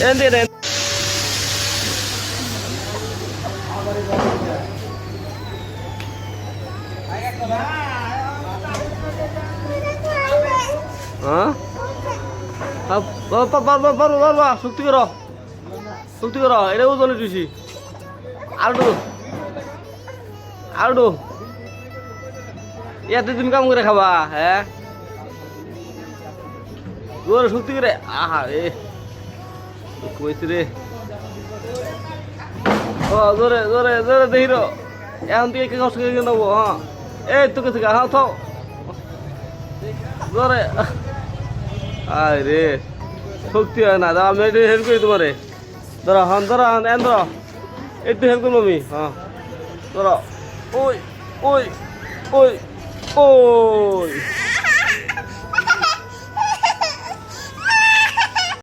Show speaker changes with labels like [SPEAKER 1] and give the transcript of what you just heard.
[SPEAKER 1] N দিয়ে দেন। হ্যাঁ পারবা শক্তি করো এটা ওজনে দিছি আলু ইয়াতে তুমি কাম করে খাবা হ্যাঁ জোরে শক্তি করে আহা রে কইছি রে ও জোরে জোরে জোরে দেখিরো এখন তুই একে কষ্ট করে নেবো হ্যাঁ এই তোকে থেকে হ্যাঁ থাও জোরে আয় রে শক্তি হয় না দাও আমি একটু হেল্প করি তোমারে ধরো হন ধরো হন এন ধরো একটু হেল্প করবো আমি হ্যাঁ ধরো ওই ওই ওই ওই